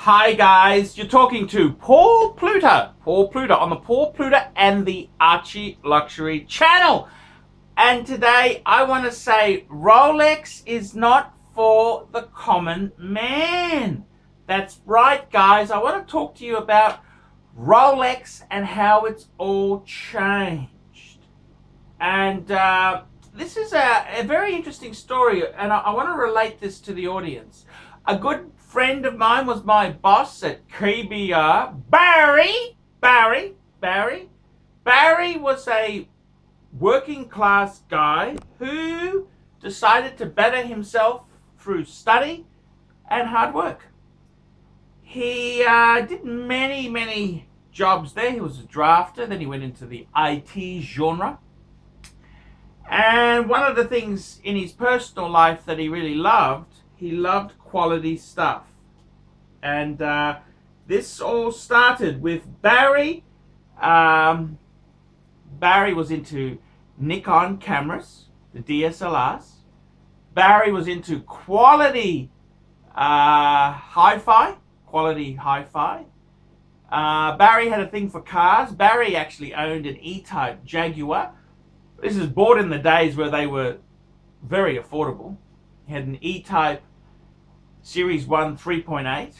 Hi guys, you're talking to Paul Pluta on the Paul Pluta and the Archie Luxury channel. And today I want to say Rolex is not for the common man. That's right guys, I want to talk to you about Rolex and how it's all changed. And this is a very interesting story, and I want to relate this to the audience. A good friend of mine was my boss at KBR, Barry was a working class guy who decided to better himself through study and hard work. He did many jobs there. He was a drafter, then he went into the IT genre. And one of the things in his personal life that he really loved, he loved quality stuff. And this all started with Barry. Barry was into Nikon cameras, the DSLRs. Barry was into quality hi-fi. Barry had a thing for cars. Barry actually owned an E-Type Jaguar. This is bought in the days where they were very affordable. He had an E-Type Series 1 3.8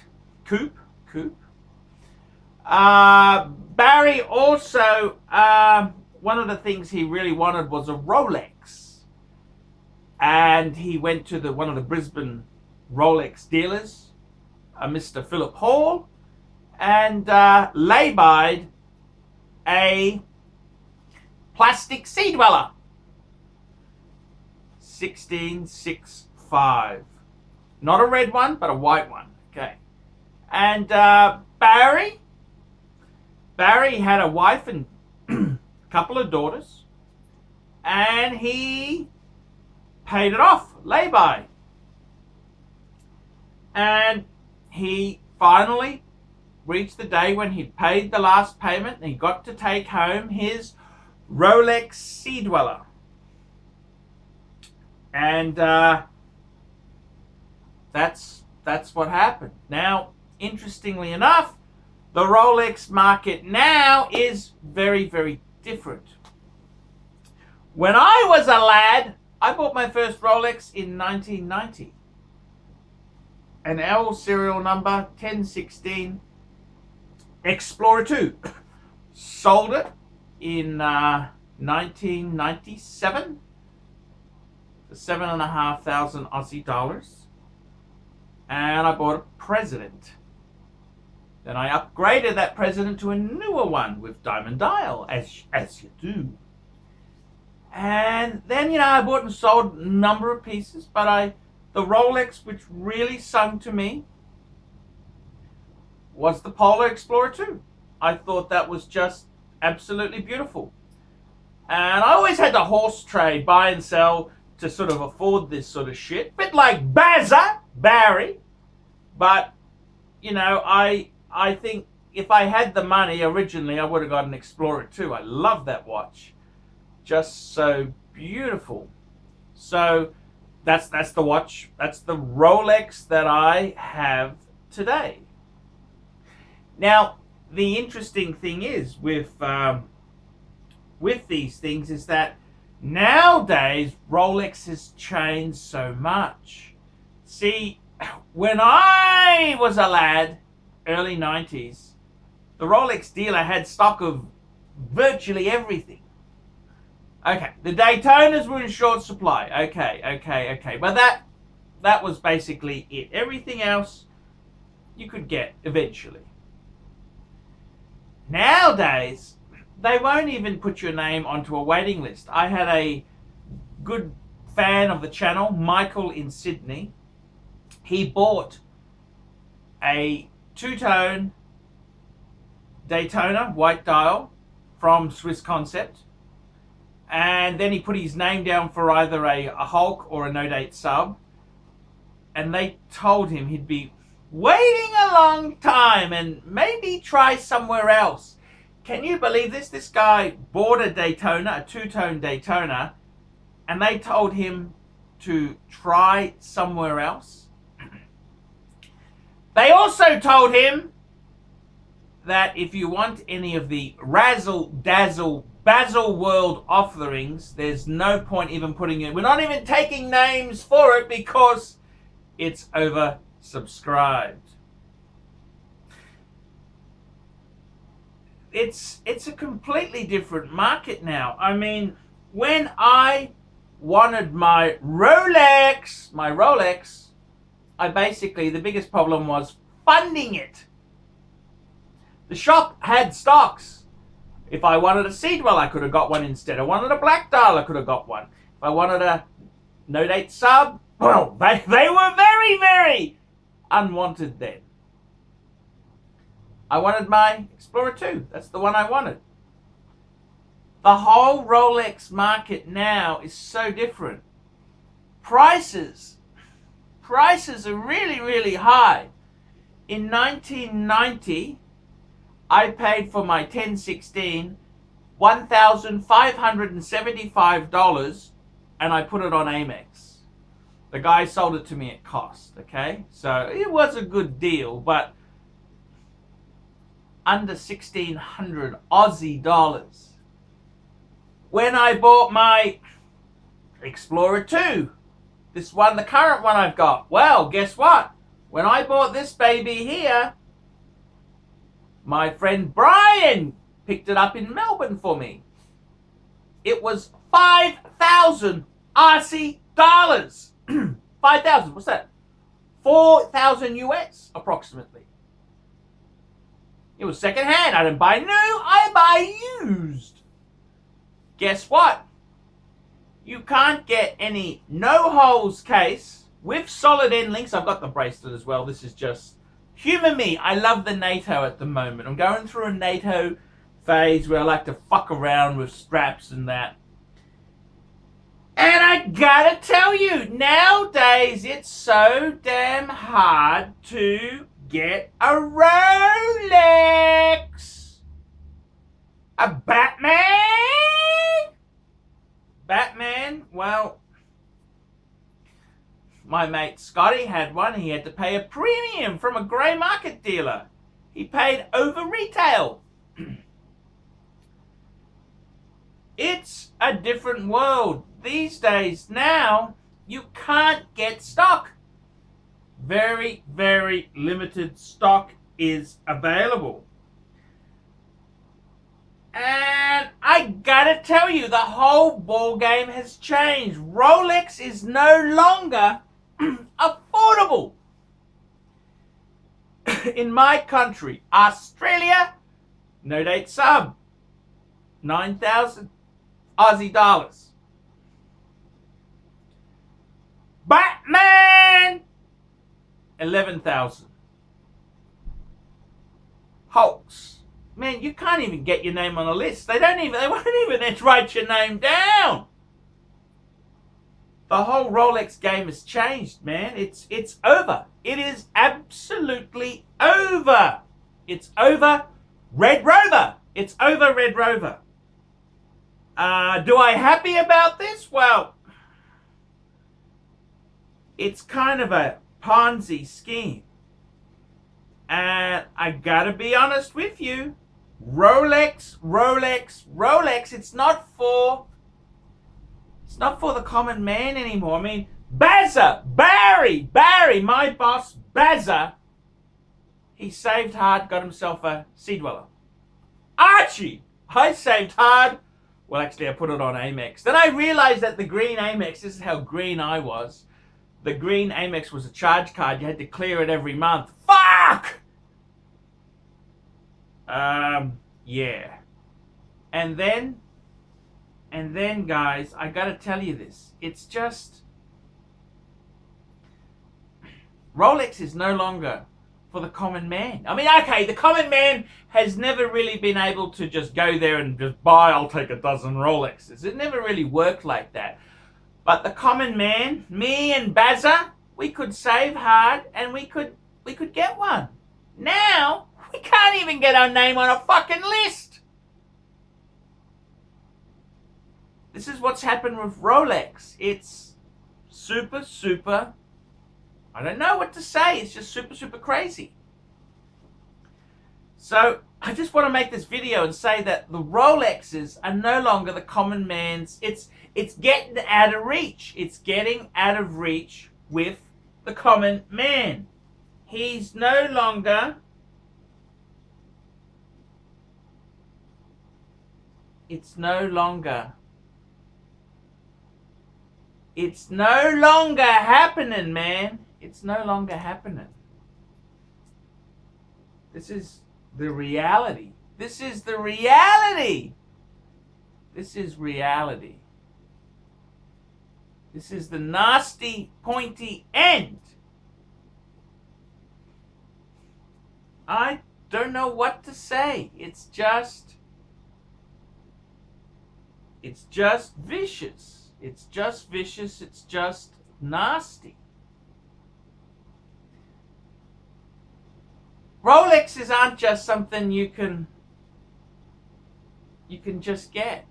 coupe. Barry also, one of the things he really wanted was a Rolex. And he went to one of the Brisbane Rolex dealers, Mr. Philip Hall, and lay-byed a plastic sea dweller, 1665. Not a red one, but a white one. Okay. And Barry had a wife and a couple of daughters, and he paid it off, lay-by. And he finally reached the day when he'd paid the last payment and he got to take home his Rolex Sea Dweller. And that's what happened. Now, interestingly enough, the Rolex market now is very different. When I was a lad, I bought my first Rolex in 1990. An L serial number 1016 Explorer 2. Sold it in 1997 for 7,500 Aussie dollars, and I bought a President. Then I upgraded that President to a newer one with diamond dial, as you do. And then I bought and sold a number of pieces, but the Rolex which really sung to me was the Polar Explorer 2. I thought that was just absolutely beautiful. And I always had to horse trade, buy and sell, to sort of afford this sort of shit. Bit like Barry. But, I think if I had the money originally, I would have got an Explorer 2. I love that watch. Just so beautiful. So that's the watch. That's the Rolex that I have today. Now, the interesting thing is with these things is that nowadays Rolex has changed so much. See, when I was a lad, early 90s, the Rolex dealer had stock of virtually everything. Okay, the Daytonas were in short supply. Okay. But that was basically it. Everything else you could get eventually. Nowadays, they won't even put your name onto a waiting list. I had a good fan of the channel, Michael in Sydney. He bought a two-tone Daytona white dial from Swiss Concept, and then he put his name down for either a Hulk or a no-date sub, and they told him he'd be waiting a long time and maybe try somewhere else. Can you believe this? This guy bought a Daytona, a two-tone Daytona, and they told him to try somewhere else. They also told him that if you want any of the razzle dazzle Basil World offerings, there's no point even putting it. We're not even taking names for it because it's oversubscribed. It's a completely different market now. I mean, when I wanted my Rolex, I basically, the biggest problem was funding it. The shop had stocks. If I wanted a seed well, I could have got one instead. I wanted a black dial, I could have got one. If I wanted a no date sub, well, they were very, very unwanted then. I wanted my Explorer 2. That's the one I wanted. The whole Rolex market now is so different. Prices are really, really high. In 1990, I paid for my 1016 $1,575 and I put it on Amex. The guy sold it to me at cost, okay? So it was a good deal, but under 1,600 Aussie dollars. When I bought my Explorer 2, this one, the current one I've got, well, guess what? When I bought this baby here, my friend Brian picked it up in Melbourne for me. It was 5,000 Aussie dollars. 5,000, what's that? 4,000 US, approximately. It was second-hand. I didn't buy new, I buy used. Guess what? You can't get any no-holes case with solid end links. I've got the bracelet as well. This is just humor me. I love the NATO at the moment. I'm going through a NATO phase where I like to fuck around with straps and that. And I gotta tell you, nowadays it's so damn hard to get a Rolex. A Batman, well, my mate Scotty had one. He had to pay a premium from a grey market dealer. He paid over retail. It's a different world. These days now, you can't get stock. Very, very limited stock is available. And I gotta tell you, the whole ball game has changed. Rolex is no longer affordable. In my country, Australia, no date sub, 9,000 Aussie dollars. Batman, 11,000. Hulks. Man, you can't even get your name on a list. They won't even write your name down. The whole Rolex game has changed, man. It's over. It is absolutely over. It's over Red Rover. It's over Red Rover. Do I happy about this? Well, it's kind of a Ponzi scheme. And I gotta be honest with you. Rolex. It's not for the common man anymore. I mean, Barry, my boss, Bazza, he saved hard, got himself a sea dweller. Archie, I saved hard. Well, actually, I put it on Amex. Then I realized that the green Amex, this is how green I was. The green Amex was a charge card. You had to clear it every month. Fuck! Yeah. And then, guys, I gotta tell you this. It's just, Rolex is no longer for the common man. I mean, okay, the common man has never really been able to just go there and just buy, I'll take a dozen Rolexes. It never really worked like that. But the common man, me and Bazza, we could save hard and we could get one. Now, we can't even get our name on a fucking list. This is what's happened with Rolex. It's super I don't know what to say. It's just super, super crazy. So I just want to make this video and say that the Rolexes are no longer the common man's. It's getting out of reach. It's getting out of reach with the common man. He's no longer... It's no longer happening, man. It's no longer happening. This is the reality. This is the reality. This is reality. This is the nasty, pointy end. I don't know what to say. It's just vicious. It's just vicious. It's just nasty. Rolexes aren't just something you can just get.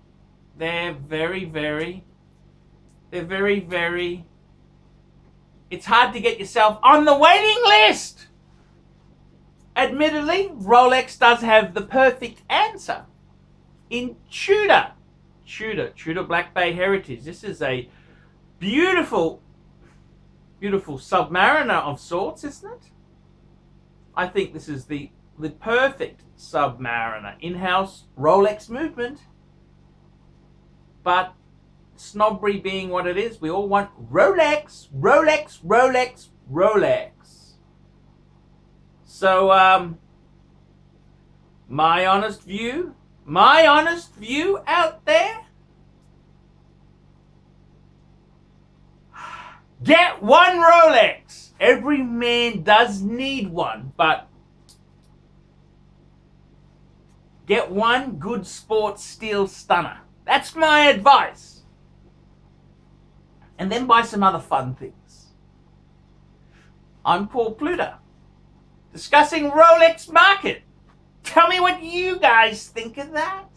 They're very, it's hard to get yourself on the waiting list. Admittedly, Rolex does have the perfect answer in Tudor Black Bay Heritage. This is a beautiful Submariner of sorts, isn't it? I think this is the perfect Submariner. In-house Rolex movement. But snobbery being what it is, we all want Rolex, Rolex, Rolex, Rolex. So, my honest view out there, get one Rolex. Every man does need one, but get one good sports steel stunner. That's my advice. And then buy some other fun things. I'm Paul Pluta, discussing Rolex market. Tell me what you guys think of that.